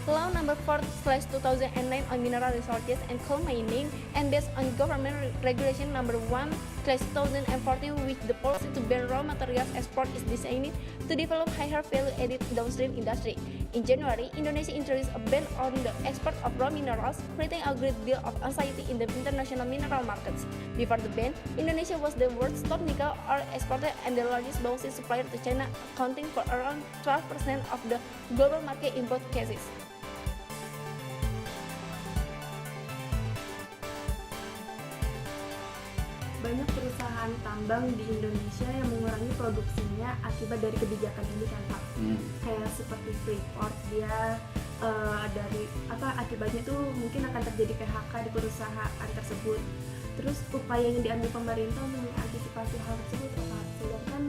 Law number 4/2009 on mineral resources and coal mining, and based on government regulation number 1/2014, which the policy to ban raw materials export is designed to develop higher value-added downstream industry. In January, Indonesia introduced a ban on the export of raw minerals, creating a great deal of anxiety in the international mineral markets. Before the ban, Indonesia was the world's top nickel ore exporter and the largest bauxite supplier to China, accounting for around 12% of the global market in both cases. Banyak perusahaan tambang di Indonesia yang mengurangi produksinya akibat dari kebijakan ini kan Pak. Kayak seperti Freeport, dia akibatnya tuh mungkin akan terjadi PHK di perusahaan tersebut. Terus upaya yang diambil pemerintah untuk mengantisipasi hal tersebut apa? Sedangkan kan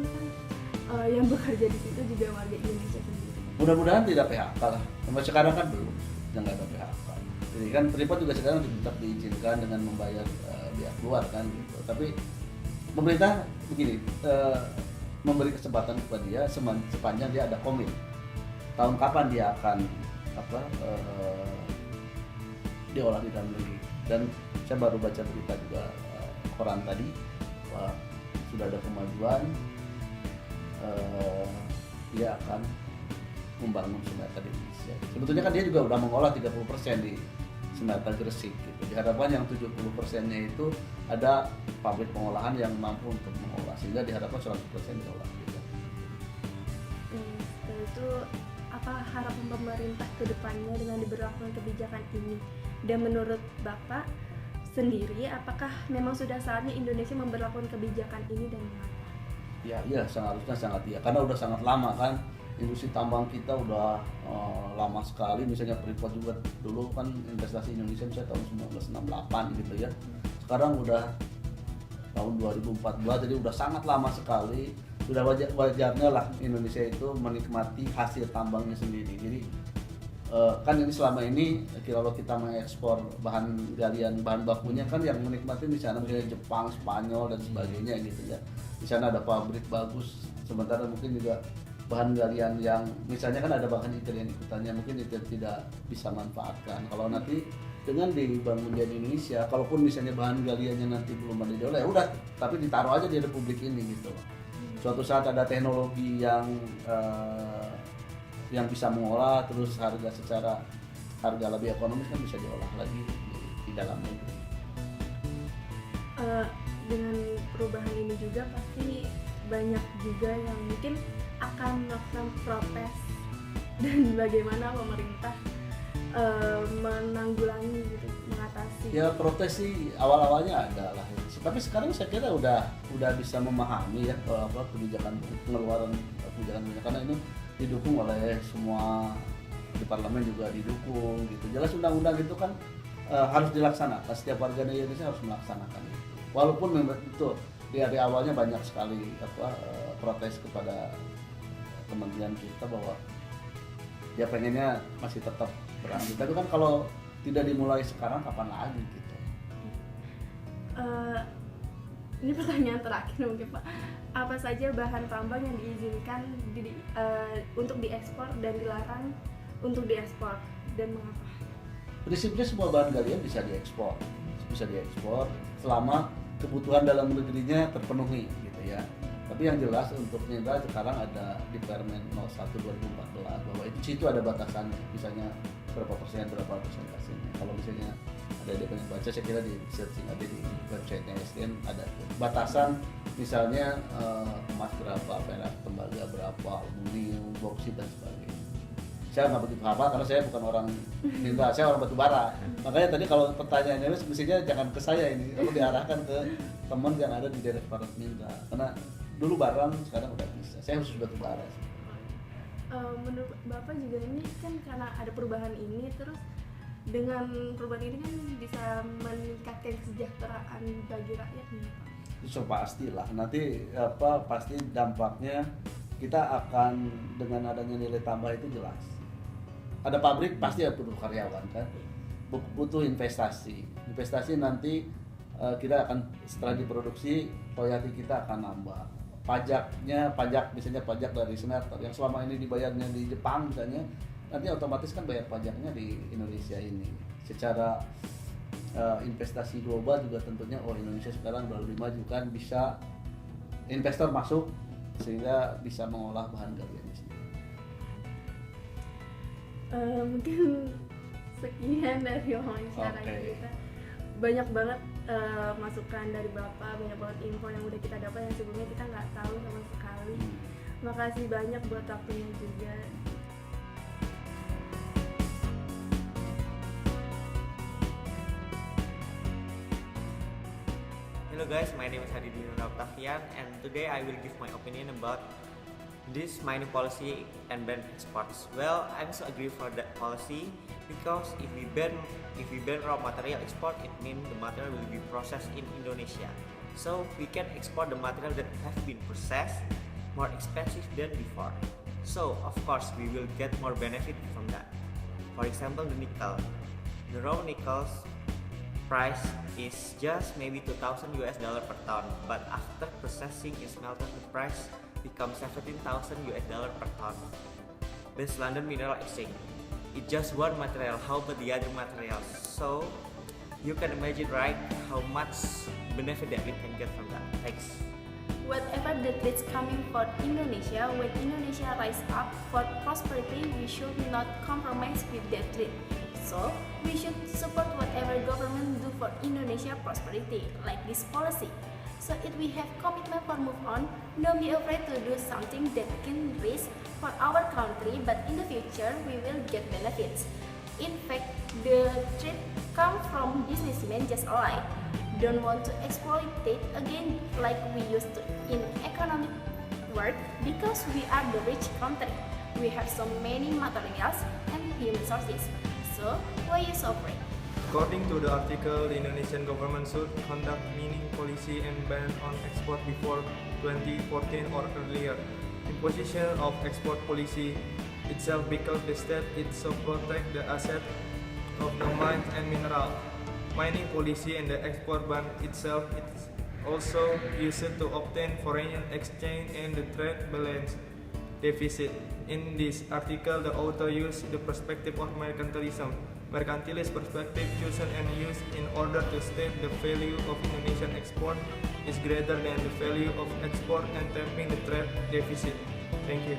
yang bekerja di situ juga warga Indonesia sendiri. Mudah-mudahan tidak PHK lah. Sampai sekarang kan belum, nggak ada PHK. Jadi kan Freeport juga sekarang tetap diizinkan dengan membayar biaya keluar kan gitu. Tapi pemerintah begini, memberi kesempatan kepada dia sepanjang dia ada komit. Tahun kapan dia akan diolah di dalam negeri. Dan saya baru baca berita juga koran tadi bahwa sudah ada kemajuan, dia akan membangun smelter di Indonesia. Sebetulnya kan dia juga udah mengolah 30% di smelter Gresik gitu. Diharapkan yang 70%-nya itu ada pabrik pengolahan yang mampu untuk mengolah, sehingga diharapkan 100% diolah gitu. Itu apa harapan pemerintah ke depannya dengan diberlakukan kebijakan ini? Dan menurut Bapak sendiri, apakah memang sudah saatnya Indonesia memberlakukan kebijakan ini dan mengapa? Ya, seharusnya sangat iya, karena udah sangat lama kan industri tambang kita udah lama sekali. Misalnya Freeport juga dulu kan investasi Indonesia misalnya tahun 1968 gitu ya. Sekarang udah tahun 2014, jadi udah sangat lama sekali. Sudah wajarnya lah Indonesia itu menikmati hasil tambangnya sendiri. Jadi kan ini selama ini kalau kita mengekspor bahan galian, bahan bakunya kan yang menikmati di sana misalnya Jepang, Spanyol dan sebagainya gitu ya. Di sana ada pabrik bagus, sementara mungkin juga bahan galian yang misalnya kan ada bahan nikel yang ikutannya mungkin itu tidak bisa manfaatkan. Kalau nanti dengan dibangun di Indonesia, kalaupun misalnya bahan galiannya nanti belum ada diolah, ya udah, tapi ditaruh aja di Republik ini gitu. Suatu saat ada teknologi yang bisa mengolah, terus harga lebih ekonomis kan bisa diolah lagi di dalam negeri. Dengan perubahan ini juga pasti banyak juga yang mungkin akan melakukan protes, dan bagaimana pemerintah menanggulangi gitu, mengatasi. Ya protes sih awal-awalnya ada lah, tapi sekarang saya kira udah bisa memahami ya kebijakan pengeluaran kebijakan karena ini didukung oleh semua di parlemen juga didukung gitu. Jelas undang-undang itu kan harus dilaksanakan, setiap warga Indonesia harus melaksanakan itu. Walaupun memang itu di awalnya banyak sekali protes kepada kementerian kita bahwa dia pengennya masih tetap berlanjut. Tapi kan kalau tidak dimulai sekarang kapan lagi gitu. Ini pertanyaan terakhir mungkin Pak. Apa saja bahan tambang yang diizinkan untuk diekspor dan dilarang untuk diekspor dan mengapa? Prinsipnya semua bahan galian bisa diekspor selama kebutuhan dalam negerinya terpenuhi gitu ya. Tapi yang jelas untuk mineral sekarang ada di Permen 01 2014 bahwa itu ada batasannya, misalnya berapa persentasenya. Kalau misalnya ada dia pengen baca, saya kira di searching ada di website-nya SDM ada batasan, misalnya emas berapa, perak, tembaga berapa, aluminium, boksit dan sebagainya. Saya nggak begitu hafal karena saya bukan orang mineral, saya orang batu bara. Makanya tadi kalau pertanyaannya mestinya jangan ke saya ini, kalau diarahkan ke teman yang ada di Direktorat Mineral. Karena dulu barang, sekarang udah bisa. Saya khusus batu bara. Menurut Bapak juga ini kan karena ada perubahan ini, terus dengan perubahan ini kan bisa meningkatkan kesejahteraan bagi rakyat nih Pak. Itu pastilah. Nanti pasti dampaknya kita akan dengan adanya nilai tambah itu jelas. Ada pabrik pasti butuh karyawan kan, butuh investasi nanti kita akan setelah diproduksi royalti kita akan nambah. Pajak misalnya pajak dari smelter yang selama ini dibayarnya di Jepang misalnya nanti otomatis kan bayar pajaknya di Indonesia ini. Secara investasi global juga tentunya Indonesia sekarang udah lebih maju kan, bisa investor masuk sehingga bisa mengolah bahan galian di sini. Mungkin sekian dari wawancara kita. Banyak banget masukan dari Bapak, banyak banget info yang udah kita dapat yang sebelumnya kita nggak tahu sama sekali. Makasih banyak buat waktunya juga. Hello guys, my name is Hadidin Octavian, and today I will give my opinion about this mining policy and ban exports. Well, I'm so agree for that policy because if we ban raw material export, it means the material will be processed in Indonesia. So we can export the material that have been processed more expensive than before. So of course we will get more benefit from that. For example, the nickel. The raw nickel's price is just maybe $2,000 per ton, but after processing in smelter the price becomes $17,000 per ton. This London Mineral Exchange. It's just one material, how about the other materials? So you can imagine, right, how much benefit that we can get from that. Thanks. Whatever the threats coming for Indonesia, when Indonesia rise up for prosperity, we should not compromise with that threat. So, we should support whatever government do for Indonesia prosperity, like this policy. So, if we have commitment for move on, don't be afraid to do something that can risk for our country, but in the future, we will get benefits. In fact, the threat come from businessmen just alike. Don't want to exploit it again like we used to in economic work because we are the rich country. We have so many materials and human sources. So, why you so afraid? According to the article, the Indonesian government should conduct mining policy and ban on export before 2014 or earlier. Imposition of export policy itself because the state it so protect the asset of the mines and mineral. Mining policy and the export ban itself is also used to obtain foreign exchange and the trade balance deficit. In this article, the author used the perspective of mercantilism. Mercantilist perspective chosen and used in order to state the value of Indonesian export is greater than the value of export and tapping the trade deficit. Thank you.